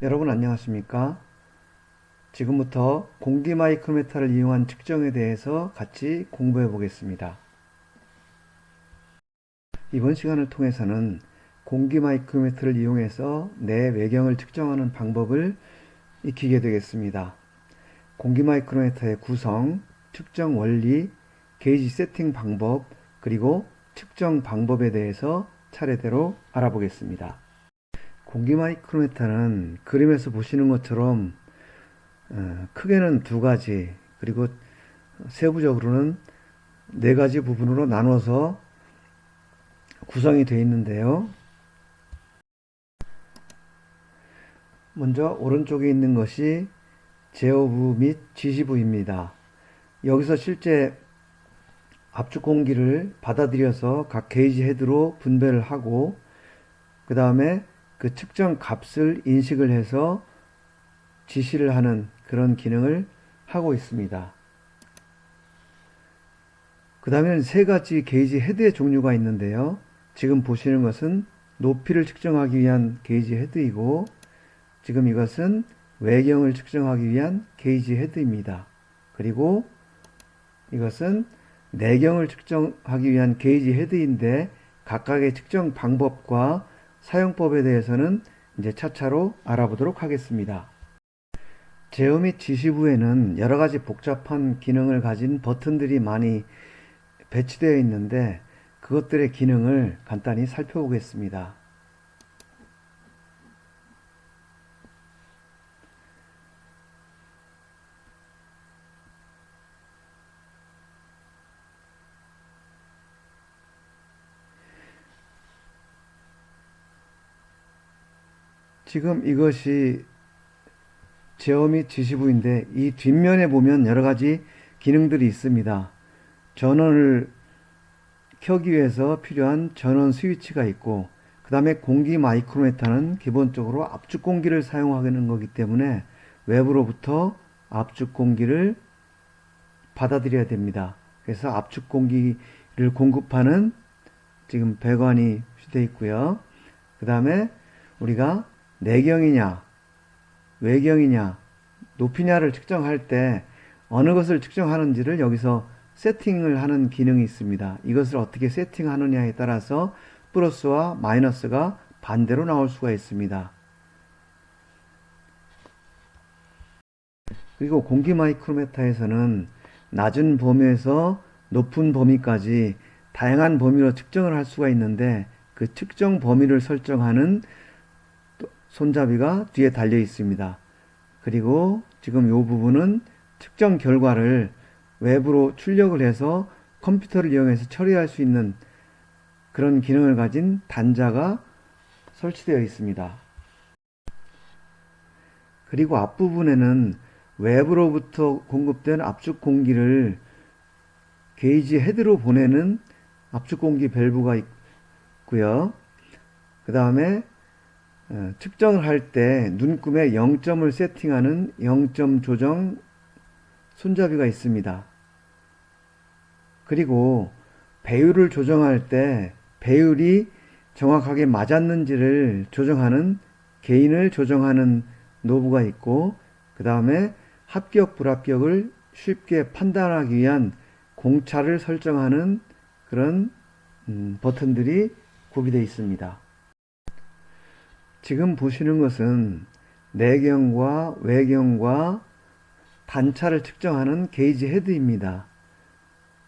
여러분 안녕하십니까? 지금부터 공기 마이크로미터를 이용한 측정에 대해서 같이 공부해 보겠습니다. 이번 시간을 통해서는 공기 마이크로미터를 이용해서 내 외경을 측정하는 방법을 익히게 되겠습니다. 공기 마이크로미터의 구성, 측정 원리, 게이지 세팅 방법, 그리고 측정 방법에 대해서 차례대로 알아보겠습니다. 공기 마이크로미터는 그림에서 보시는 것처럼 크게는 두 가지, 그리고 세부적으로는 네 가지 부분으로 나눠서 구성이 되어 있는데요. 먼저 오른쪽에 있는 것이 제어부 및 지시부입니다. 여기서 실제 압축 공기를 받아들여서 각 게이지 헤드로 분배를 하고, 그 다음에 그 측정 값을 인식을 해서 지시를 하는 그런 기능을 하고 있습니다. 그 다음에는 세 가지 게이지 헤드의 종류가 있는데요. 지금 보시는 것은 높이를 측정하기 위한 게이지 헤드이고, 지금 이것은 외경을 측정하기 위한 게이지 헤드입니다. 그리고 이것은 내경을 측정하기 위한 게이지 헤드인데, 각각의 측정 방법과 사용법에 대해서는 이제 차차로 알아보도록 하겠습니다. 제어 및 지시부에는 여러 가지 복잡한 기능을 가진 버튼들이 많이 배치되어 있는데, 그것들의 기능을 간단히 살펴보겠습니다. 지금 이것이 제어 및 지시부인데, 이 뒷면에 보면 여러 가지 기능들이 있습니다. 전원을 켜기 위해서 필요한 전원 스위치가 있고, 그 다음에 공기 마이크로미터는 기본적으로 압축 공기를 사용하는 거기 때문에 외부로부터 압축 공기를 받아들여야 됩니다. 그래서 압축 공기를 공급하는 지금 배관이 되어 있고요. 그 다음에 우리가 내경이냐 외경이냐 높이냐를 측정할 때 어느 것을 측정하는지를 여기서 세팅을 하는 기능이 있습니다. 이것을 어떻게 세팅하느냐에 따라서 플러스와 마이너스가 반대로 나올 수가 있습니다. 그리고 공기 마이크로미터에서는 낮은 범위에서 높은 범위까지 다양한 범위로 측정을 할 수가 있는데, 그 측정 범위를 설정하는 손잡이가 뒤에 달려 있습니다. 그리고 지금 이 부분은 측정 결과를 외부로 출력을 해서 컴퓨터를 이용해서 처리할 수 있는 그런 기능을 가진 단자가 설치되어 있습니다. 그리고 앞부분에는 외부로부터 공급된 압축 공기를 게이지 헤드로 보내는 압축 공기 밸브가 있고요. 그 다음에 측정을 할 때 눈금에 0점을 세팅하는 0점 조정 손잡이가 있습니다. 그리고 배율을 조정할 때 배율이 정확하게 맞았는지를 조정하는 게인을 조정하는 노브가 있고, 그 다음에 합격 불합격을 쉽게 판단하기 위한 공차를 설정하는 그런 버튼들이 구비되어 있습니다. 지금 보시는 것은 내경과 외경과 단차를 측정하는 게이지 헤드입니다.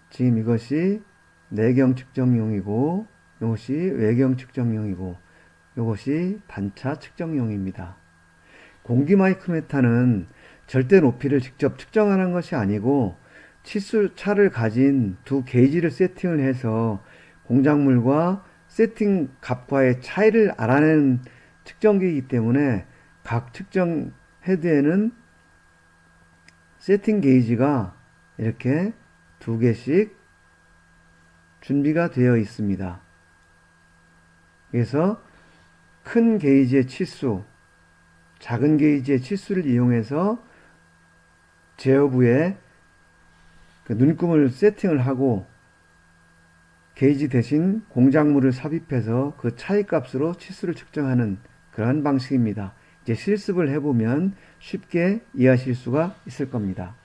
지금 이것이 내경 측정용이고, 이것이 외경 측정용이고, 이것이 단차 측정용입니다. 공기 마이크로미터는 절대 높이를 직접 측정하는 것이 아니고, 치수차를 가진 두 게이지를 세팅을 해서 공작물과 세팅 값과의 차이를 알아내는 측정기이기 때문에, 각 측정 헤드에는 세팅 게이지가 이렇게 두 개씩 준비가 되어 있습니다. 그래서 큰 게이지의 치수, 작은 게이지의 치수를 이용해서 제어부에 그 눈금을 세팅을 하고, 게이지 대신 공작물을 삽입해서 그 차이 값으로 치수를 측정하는 그러한 방식입니다. 이제 실습을 해보면 쉽게 이해하실 수가 있을 겁니다.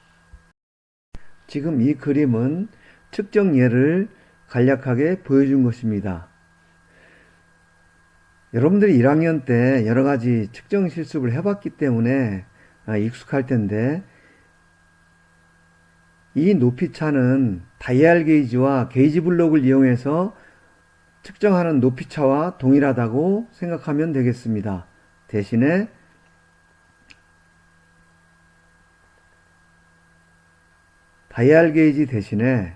지금 이 그림은 측정 예를 간략하게 보여준 것입니다. 여러분들이 1학년 때 여러 가지 측정 실습을 해봤기 때문에 익숙할 텐데, 이 높이차는 다이얼 게이지와 게이지 블록을 이용해서 측정하는 높이차와 동일하다고 생각하면 되겠습니다. 대신에 다이얼 게이지 대신에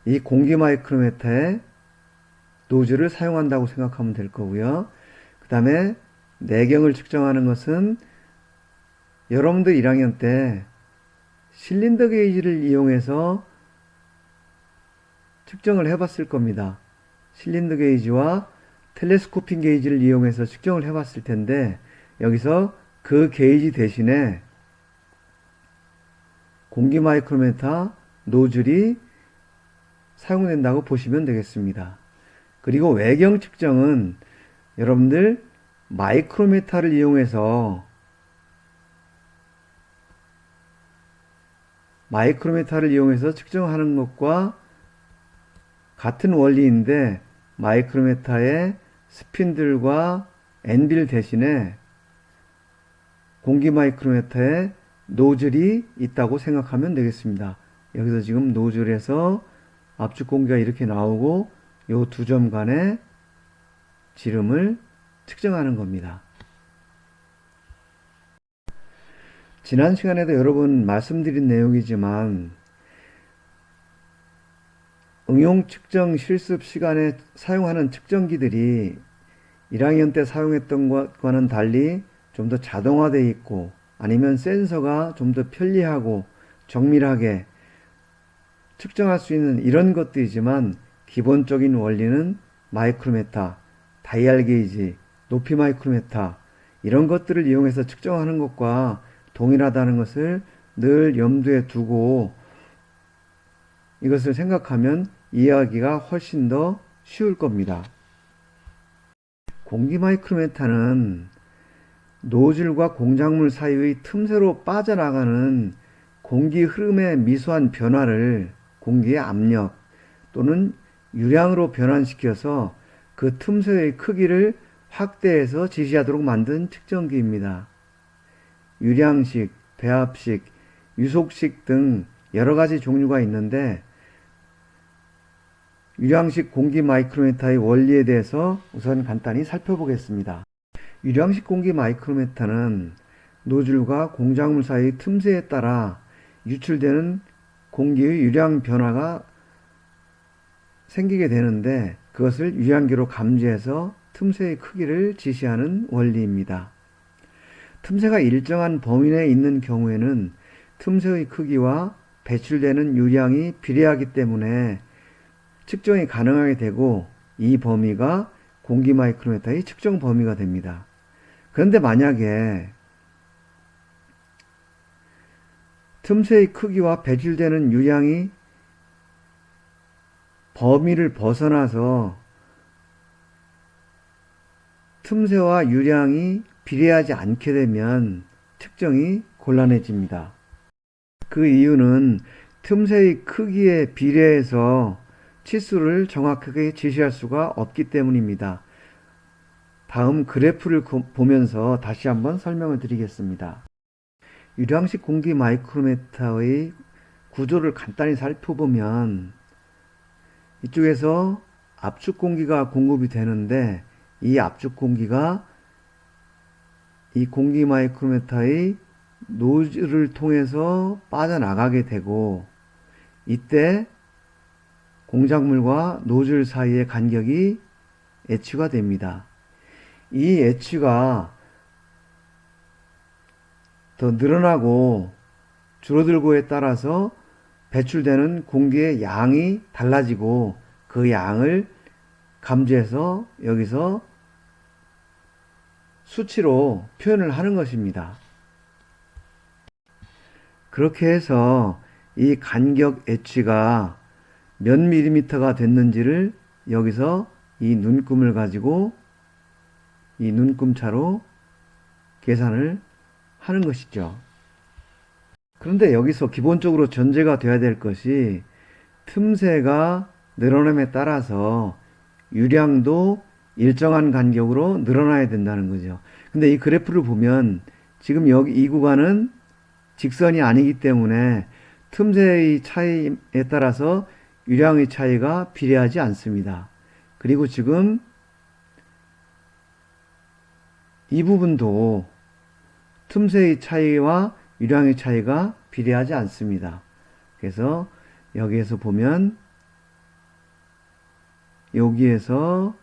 이 공기 마이크로미터의 노즐을 사용한다고 생각하면 될 거고요. 그 다음에 내경을 측정하는 것은 여러분들 1학년 때 실린더 게이지를 이용해서 측정을 해봤을 겁니다. 실린더 게이지와 텔레스코핑 게이지를 이용해서 측정을 해봤을 텐데, 여기서 그 게이지 대신에 공기 마이크로미터 노즐이 사용된다고 보시면 되겠습니다. 그리고 외경 측정은 여러분들 마이크로미터를 이용해서 측정하는 것과 같은 원리인데, 마이크로미터의 스핀들과 엔빌 대신에 공기 마이크로미터의 노즐이 있다고 생각하면 되겠습니다. 여기서 지금 노즐에서 압축 공기가 이렇게 나오고 요 두 점 간의 지름을 측정하는 겁니다. 지난 시간에도 여러 번 말씀드린 내용이지만, 응용 측정 실습 시간에 사용하는 측정기들이 1학년 때 사용했던 것과는 달리 좀 더 자동화되어 있고, 아니면 센서가 좀 더 편리하고 정밀하게 측정할 수 있는 이런 것들이지만, 기본적인 원리는 마이크로미터, 다이얼 게이지, 높이 마이크로미터 이런 것들을 이용해서 측정하는 것과 동일하다는 것을 늘 염두에 두고 이것을 생각하면 이해하기가 훨씬 더 쉬울 겁니다. 공기 마이크로미터는 노즐과 공작물 사이의 틈새로 빠져나가는 공기 흐름의 미소한 변화를 공기의 압력 또는 유량으로 변환시켜서 그 틈새의 크기를 확대해서 지시하도록 만든 측정기입니다. 유량식, 배합식, 유속식 등 여러 가지 종류가 있는데, 유량식 공기 마이크로미터의 원리에 대해서 우선 간단히 살펴보겠습니다. 유량식 공기 마이크로미터는 노즐과 공작물 사이의 틈새에 따라 유출되는 공기의 유량 변화가 생기게 되는데, 그것을 유량계로 감지해서 틈새의 크기를 지시하는 원리입니다. 틈새가 일정한 범위 내에 있는 경우에는 틈새의 크기와 배출되는 유량이 비례하기 때문에 측정이 가능하게 되고, 이 범위가 공기 마이크로미터의 측정 범위가 됩니다. 그런데 만약에 틈새의 크기와 배출되는 유량이 범위를 벗어나서 틈새와 유량이 비례하지 않게 되면 측정이 곤란해집니다. 그 이유는 틈새의 크기에 비례해서 치수를 정확하게 지시할 수가 없기 때문입니다. 다음 그래프를 보면서 다시 한번 설명을 드리겠습니다. 유량식 공기 마이크로미터의 구조를 간단히 살펴보면, 이쪽에서 압축 공기가 공급이 되는데, 이 압축 공기가 이 공기 마이크로미터의 노즐을 통해서 빠져나가게 되고, 이때 공작물과 노즐 사이의 간격이 H가 됩니다. 이 H가 더 늘어나고 줄어들고에 따라서 배출되는 공기의 양이 달라지고, 그 양을 감지해서 여기서 수치로 표현을 하는 것입니다. 그렇게 해서 이 간격 H가 몇 밀리미터가 됐는지를 여기서 이 눈금을 가지고 이 눈금차로 계산을 하는 것이죠. 그런데 여기서 기본적으로 전제가 되어야 될 것이 틈새가 늘어남에 따라서 유량도 일정한 간격으로 늘어나야 된다는 거죠. 근데 이 그래프를 보면 지금 여기 이 구간은 직선이 아니기 때문에 틈새의 차이에 따라서 유량의 차이가 비례하지 않습니다. 그리고 지금 이 부분도 틈새의 차이와 유량의 차이가 비례하지 않습니다. 그래서 여기에서 보면 여기에서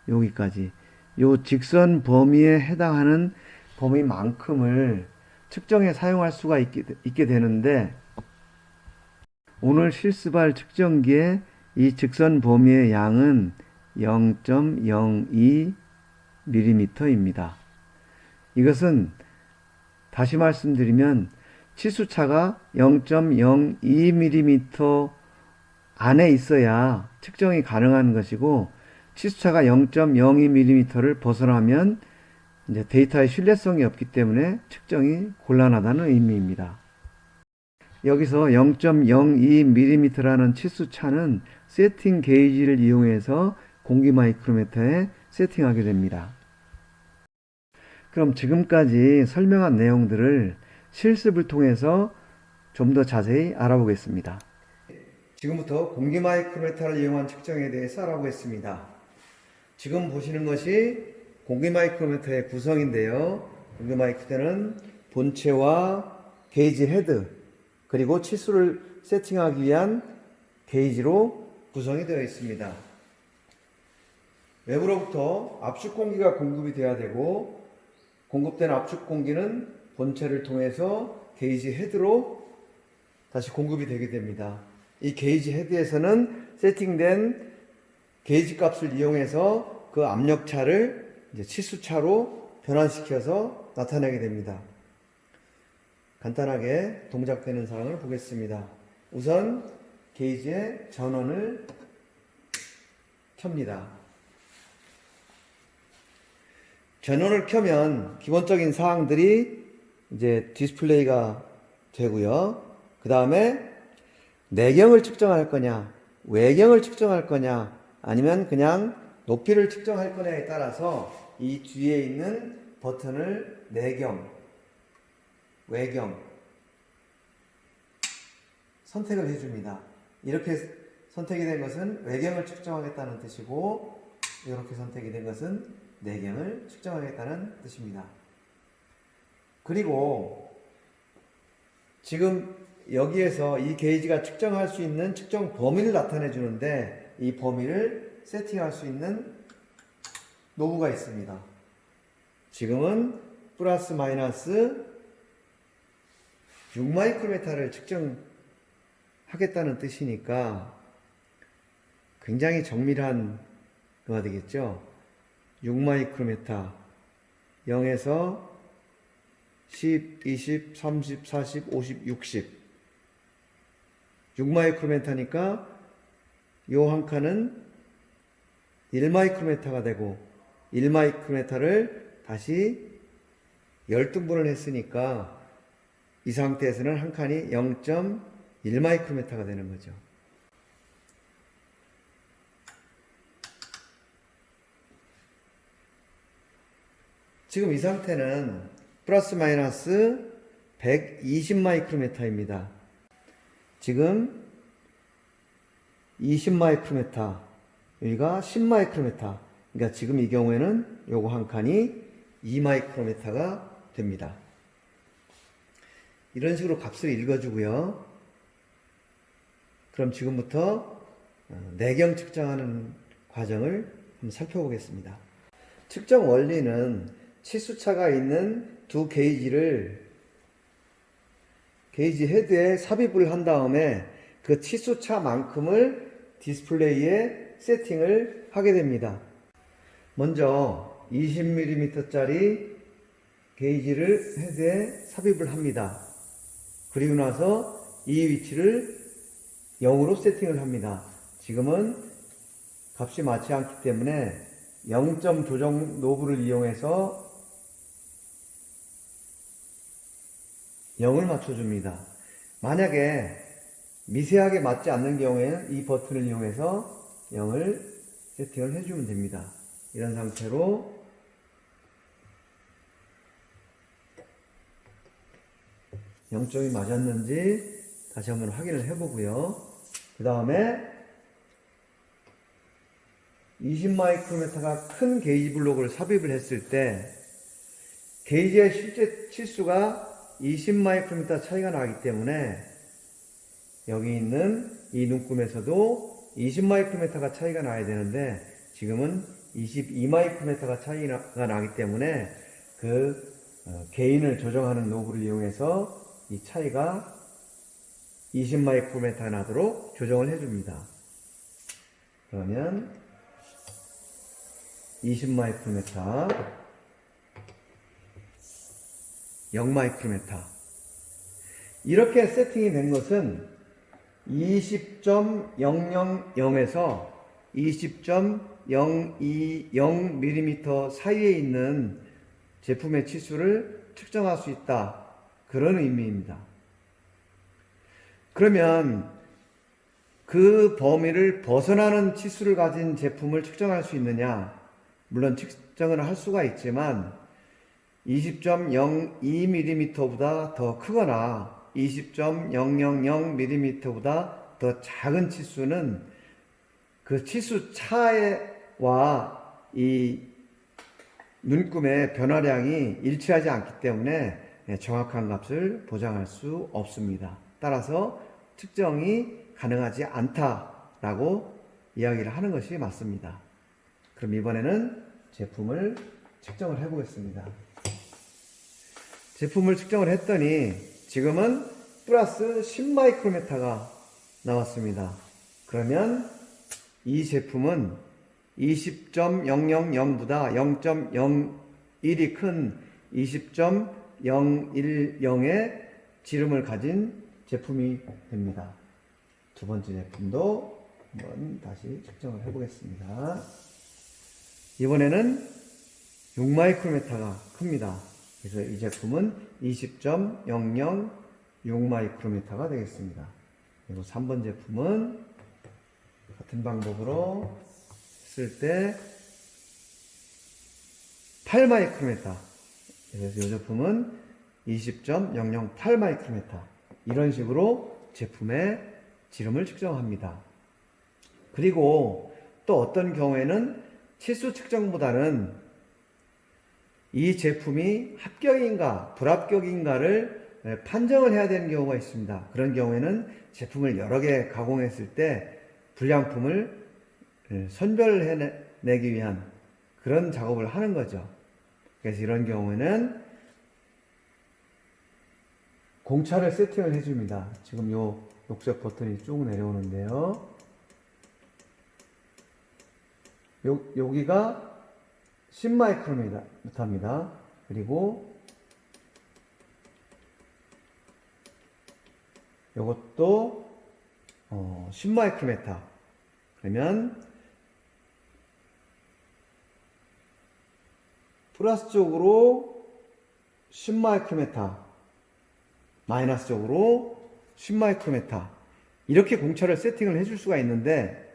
여기까지 요 직선 범위에 해당하는 범위만큼을 측정에 사용할 수가 있게 되는데 오늘 실습할 측정기의 이 직선 범위의 양은 0.02mm입니다. 이것은 다시 말씀드리면 치수차가 0.02mm 안에 있어야 측정이 가능한 것이고 치수차가 0.02mm를 벗어나면 이제 데이터의 신뢰성이 없기 때문에 측정이 곤란하다는 의미입니다. 여기서 0.02mm라는 치수차는 세팅 게이지를 이용해서 공기 마이크로미터에 세팅하게 됩니다. 그럼 지금까지 설명한 내용들을 실습을 통해서 좀 더 자세히 알아보겠습니다. 지금부터 공기 마이크로미터를 이용한 측정에 대해서 알아보겠습니다. 지금 보시는 것이 공기 마이크로미터의 구성인데요. 공기 마이크로미터는 본체와 게이지 헤드 그리고 치수를 세팅하기 위한 게이지로 구성이 되어 있습니다. 외부로부터 압축 공기가 공급이 되어야 되고 공급된 압축 공기는 본체를 통해서 게이지 헤드로 다시 공급이 되게 됩니다. 이 게이지 헤드에서는 세팅된 게이지 값을 이용해서 그 압력차를 이제 치수차로 변환시켜서 나타내게 됩니다. 간단하게 동작되는 사항을 보겠습니다. 우선 게이지의 전원을 켭니다. 전원을 켜면 기본적인 사항들이 이제 디스플레이가 되고요. 그 다음에 내경을 측정할 거냐, 외경을 측정할 거냐, 아니면 그냥 높이를 측정할 거냐에 따라서 이 뒤에 있는 버튼을 내경, 외경 선택을 해줍니다. 이렇게 선택이 된 것은 외경을 측정하겠다는 뜻이고 이렇게 선택이 된 것은 내경을 측정하겠다는 뜻입니다. 그리고 지금 여기에서 이 게이지가 측정할 수 있는 측정 범위를 나타내 주는데 이 범위를 세팅할 수 있는 노브가 있습니다. 지금은 플러스 마이너스 6마이크로미터를 측정하겠다는 뜻이니까 굉장히 정밀한 거가 되겠죠. 6마이크로미터 0에서 10, 20, 30, 40, 50, 60 6마이크로미터니까 요 한 칸은 1마이크로미터가 되고 1마이크로미터를 다시 10등분을 했으니까 이 상태에서는 한 칸이 0.1마이크로미터가 되는 거죠. 지금 이 상태는 플러스 마이너스 120마이크로미터입니다. 지금 20마이크로미터, 여기가 10마이크로미터. 그러니까 지금 이 경우에는 요거 한 칸이 2마이크로미터가 됩니다. 이런 식으로 값을 읽어주고요. 그럼 지금부터 내경 측정하는 과정을 한번 살펴보겠습니다. 측정 원리는 치수차가 있는 두 게이지를 게이지 헤드에 삽입을 한 다음에 그 치수차만큼을 디스플레이에 세팅을 하게 됩니다. 먼저 20mm짜리 게이지를 헤드에 삽입을 합니다. 그리고 나서 이 위치를 0으로 세팅을 합니다. 지금은 값이 맞지 않기 때문에 0점 조정 노브를 이용해서 0을 맞춰줍니다. 만약에 미세하게 맞지 않는 경우에는 이 버튼을 이용해서 0을 세팅을 해주면 됩니다. 이런 상태로 0점이 맞았는지 다시 한번 확인을 해보고요. 그 다음에 20마이크로미터가 큰 게이지 블록을 삽입을 했을 때 게이지의 실제 치수가 20마이크로미터 차이가 나기 때문에 여기 있는 이 눈금에서도 20마이크로미터가 차이가 나야 되는데 지금은 22마이크로미터가 차이가 나기 때문에 그 게인을 조정하는 노브를 이용해서 이 차이가 20마이크로미터가 나도록 조정을 해줍니다. 그러면 20마이크로미터, 0마이크로미터 이렇게 세팅이 된 것은 20.000에서 20.020mm 사이에 있는 제품의 치수를 측정할 수 있다. 그런 의미입니다. 그러면 그 범위를 벗어나는 치수를 가진 제품을 측정할 수 있느냐? 물론 측정을 할 수가 있지만 20.02mm보다 더 크거나 20.000mm보다 더 작은 치수는 그 치수 차이와 이 눈금의 변화량이 일치하지 않기 때문에 정확한 값을 보장할 수 없습니다. 따라서 측정이 가능하지 않다라고 이야기를 하는 것이 맞습니다. 그럼 이번에는 제품을 측정을 해보겠습니다. 제품을 측정을 했더니 지금은 플러스 10마이크로미터가 나왔습니다. 그러면 이 제품은 20.000보다 0.01이 큰 20.010의 지름을 가진 제품이 됩니다. 두 번째 제품도 한번 다시 측정을 해보겠습니다. 이번에는 6마이크로미터가 큽니다. 그래서 이 제품은 20.006마이크로미터가 되겠습니다. 그리고 3번 제품은 같은 방법으로 했을 때 8마이크로미터. 그래서 이 제품은 20.008마이크로미터. 이런 식으로 제품의 지름을 측정합니다. 그리고 또 어떤 경우에는 치수 측정보다는 이 제품이 합격인가 불합격인가를 판정을 해야 되는 경우가 있습니다. 그런 경우에는 제품을 여러 개 가공했을 때 불량품을 선별해내기 위한 그런 작업을 하는 거죠. 그래서 이런 경우에는 공차를 세팅을 해줍니다. 지금 요 녹색 버튼이 쭉 내려오는데요. 여기가 10마이크로미터입니다. 그리고 이것도 10마이크로미터. 그러면 플러스 쪽으로 10마이크로미터, 마이너스 쪽으로 10마이크로미터 이렇게 공차를 세팅을 해줄 수가 있는데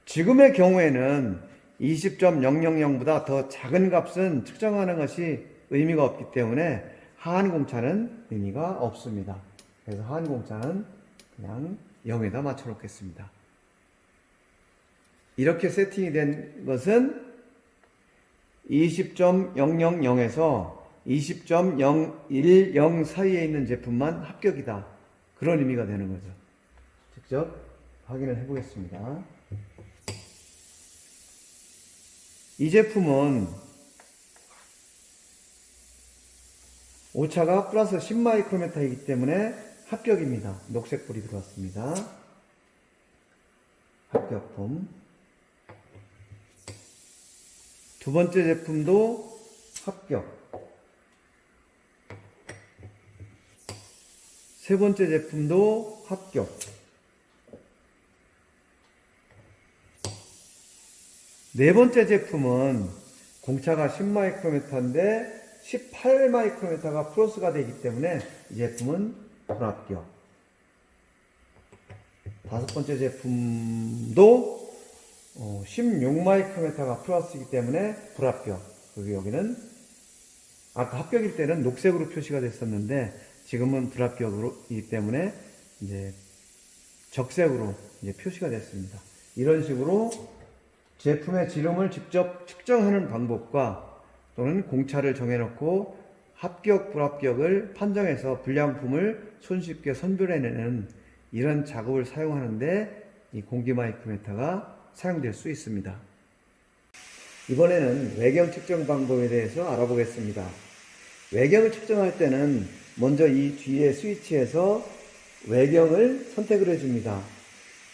지금의 경우에는 20.000보다 더 작은 값은 측정하는 것이 의미가 없기 때문에 하한 공차는 의미가 없습니다. 그래서 하한 공차는 그냥 0에다 맞춰 놓겠습니다. 이렇게 세팅이 된 것은 20.000에서 20.010 사이에 있는 제품만 합격이다. 그런 의미가 되는 거죠. 직접 확인을 해보겠습니다. 이 제품은 오차가 플러스 10마이크로미터이기 때문에 합격입니다. 녹색 불이 들어왔습니다. 합격품. 두 번째 제품도 합격. 세 번째 제품도 합격. 네 번째 제품은 공차가 10마이크로미터인데 18 마이크로미터가 플러스가 되기 때문에 이 제품은 불합격. 다섯 번째 제품도 16 마이크로미터가 플러스이기 때문에 불합격. 그리고 여기는 아까 합격일 때는 녹색으로 표시가 됐었는데 지금은 불합격이기 때문에 이제 적색으로 이제 표시가 됐습니다. 이런 식으로 제품의 지름을 직접 측정하는 방법과 또는 공차를 정해놓고 합격, 불합격을 판정해서 불량품을 손쉽게 선별해내는 이런 작업을 사용하는데 이 공기 마이크로미터가 사용될 수 있습니다. 이번에는 외경 측정 방법에 대해서 알아보겠습니다. 외경을 측정할 때는 먼저 이 뒤에 스위치에서 외경을 선택을 해줍니다.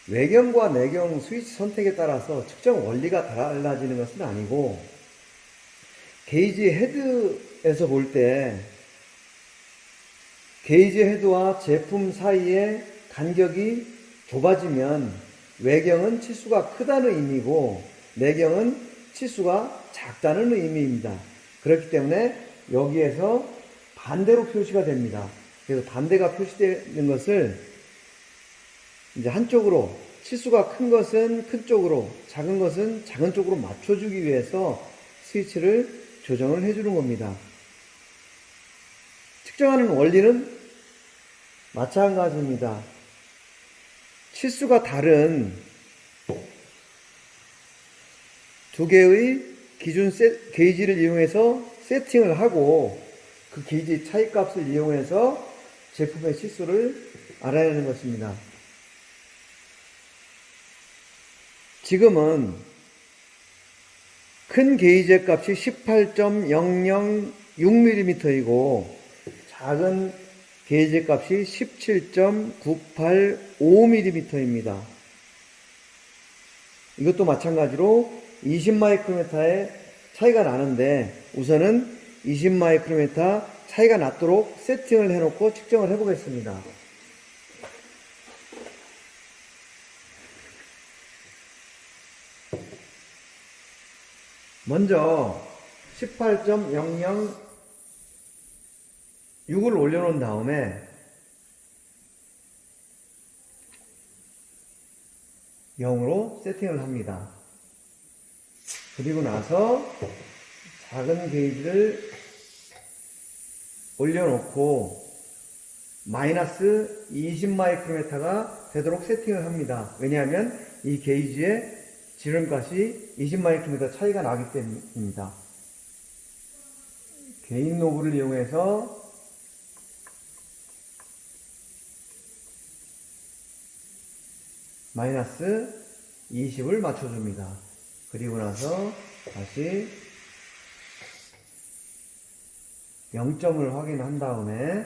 외경과 내경 스위치 선택에 따라서 측정 원리가 달라지는 것은 아니고 게이지 헤드에서 볼 때 게이지 헤드와 제품 사이의 간격이 좁아지면 외경은 치수가 크다는 의미고 내경은 치수가 작다는 의미입니다. 그렇기 때문에 여기에서 반대로 표시가 됩니다. 그래서 반대가 표시되는 것을 이제 한쪽으로 치수가 큰 것은 큰 쪽으로 작은 것은 작은 쪽으로 맞춰주기 위해서 스위치를 조정을 해주는 겁니다. 측정하는 원리는 마찬가지입니다. 치수가 다른 두 개의 기준 게이지를 이용해서 세팅을 하고 그 게이지 차이값을 이용해서 제품의 치수를 알아내는 것입니다. 지금은 큰 게이지 값이 18.006mm이고 작은 게이지 값이 17.985mm입니다. 이것도 마찬가지로 20 마이크로미터의 차이가 나는데 우선은 20 마이크로미터 차이가 나도록 세팅을 해놓고 측정을 해보겠습니다. 먼저 18.006을 올려놓은 다음에 0으로 세팅을 합니다. 그리고 나서 작은 게이지를 올려놓고 마이너스 20 마이크로미터가 되도록 세팅을 합니다. 왜냐하면 이 게이지의 지름값이 20 마이크로미터 차이가 나기 때문입니다. 개인 노브를 이용해서 마이너스 20을 맞춰줍니다. 그리고 나서 다시 0점을 확인한 다음에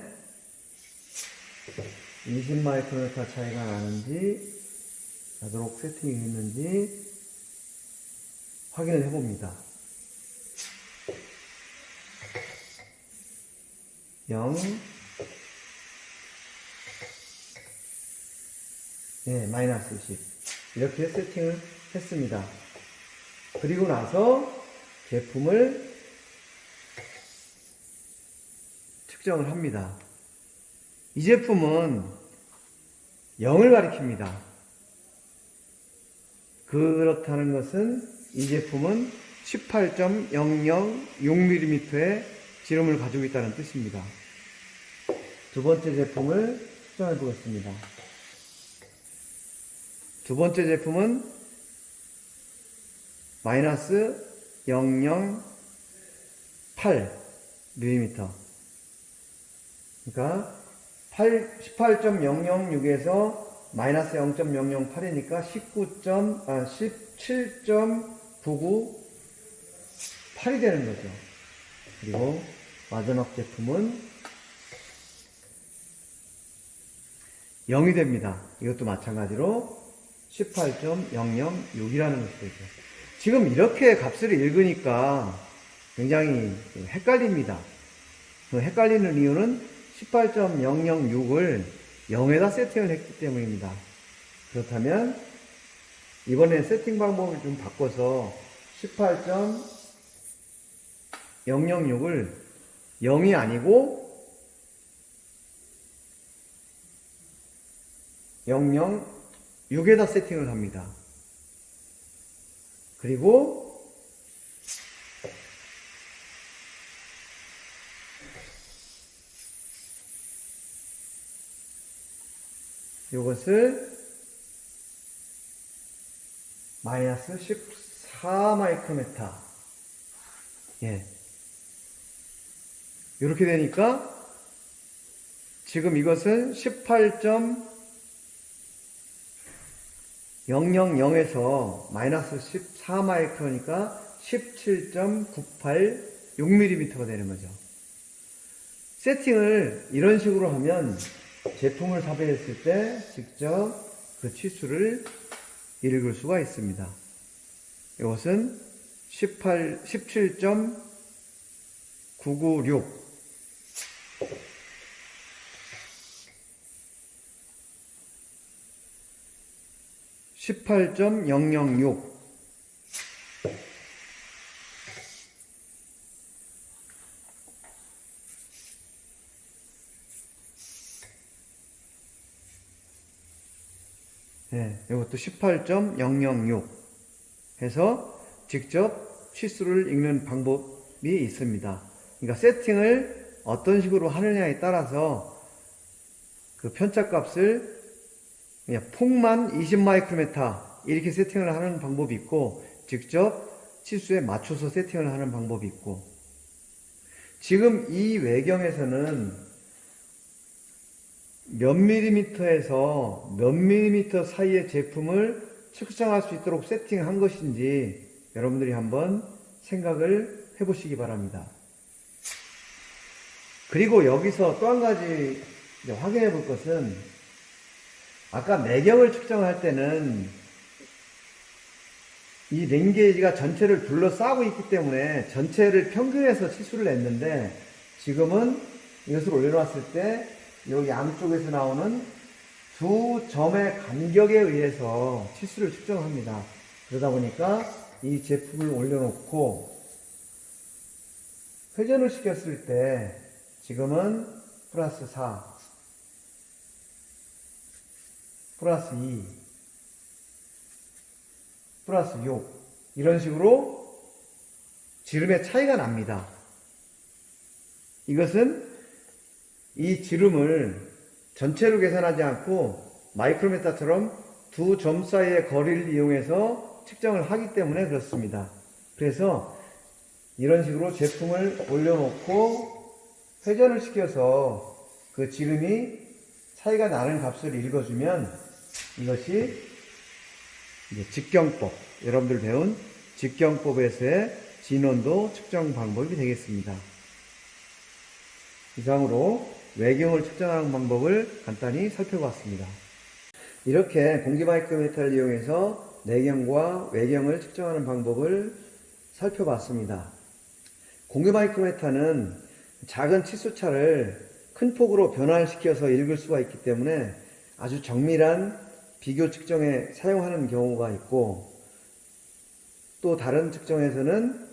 20 마이크로미터 차이가 나는지 나도록 세팅이 됐는지 확인을 해봅니다. 0 네, 마이너스 10 이렇게 세팅을 했습니다. 그리고 나서 제품을 측정을 합니다. 이 제품은 0을 가리킵니다. 그렇다는 것은 이 제품은 18.006mm의 지름을 가지고 있다는 뜻입니다. 두 번째 제품을 측정해 보겠습니다. 두 번째 제품은 마이너스 008mm. 그러니까 18.006에서 마이너스 0.008이니까 17.998이 되는 거죠. 그리고 마지막 제품은 0이 됩니다. 이것도 마찬가지로 18.006이라는 것이 되죠. 지금 이렇게 값을 읽으니까 굉장히 헷갈립니다. 그 헷갈리는 이유는 18.006을 0에다 세팅을 했기 때문입니다. 그렇다면 이번에 세팅 방법을 좀 바꿔서 18.006을 0이 아니고 006에다 세팅을 합니다. 그리고 이것을 마이너스 14 마이크로메타. 예. 이렇게 되니까 지금 이것은 18.000에서 마이너스 14 마이크로니까 17.986mm가 되는 거죠. 세팅을 이런 식으로 하면 제품을 삽입했을 때 직접 그 치수를 읽을 수가 있습니다. 이것은 17.996 18.006 네, 이것도 18.006 해서 직접 치수를 읽는 방법이 있습니다. 그러니까 세팅을 어떤 식으로 하느냐에 따라서 그 편차값을 그냥 폭만 20 마이크로메타 이렇게 세팅을 하는 방법이 있고 직접 치수에 맞춰서 세팅을 하는 방법이 있고 지금 이 외경에서는 몇 밀리미터에서 몇 밀리미터 사이의 제품을 측정할 수 있도록 세팅한 것인지 여러분들이 한번 생각을 해보시기 바랍니다. 그리고 여기서 또 한 가지 확인해 볼 것은 아까 매경을 측정할 때는 이 링게이지가 전체를 둘러싸고 있기 때문에 전체를 평균해서 치수를 냈는데 지금은 이것을 올려놨을 때 여기 양쪽에서 나오는 두 점의 간격에 의해서 치수를 측정합니다. 그러다 보니까 이 제품을 올려놓고 회전을 시켰을 때 지금은 플러스 4, 플러스 2, 플러스 6 이런 식으로 지름의 차이가 납니다. 이것은 이 지름을 전체로 계산하지 않고 마이크로메타처럼 두 점 사이의 거리를 이용해서 측정을 하기 때문에 그렇습니다. 그래서 이런 식으로 제품을 올려놓고 회전을 시켜서 그 지름이 차이가 나는 값을 읽어주면 이것이 이제 직경법, 여러분들 배운 직경법에서의 진원도 측정 방법이 되겠습니다. 이상으로 외경을 측정하는 방법을 간단히 살펴봤습니다. 이렇게 공기 마이크로메타를 이용해서 내경과 외경을 측정하는 방법을 살펴봤습니다. 공기 마이크로메타는 작은 치수차를 큰 폭으로 변환시켜서 읽을 수가 있기 때문에 아주 정밀한 비교 측정에 사용하는 경우가 있고 또 다른 측정에서는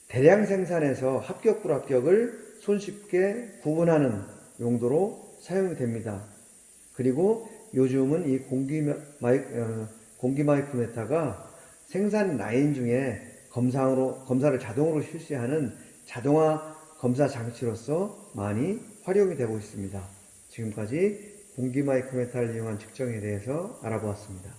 대량 생산해서 합격 불합격을 손쉽게 구분하는 용도로 사용이 됩니다. 그리고 요즘은 이 공기 마이크로메타가 생산 라인 중에 검사를 자동으로 실시하는 자동화 검사 장치로서 많이 활용이 되고 있습니다. 지금까지 공기 마이크로메타를 이용한 측정에 대해서 알아보았습니다.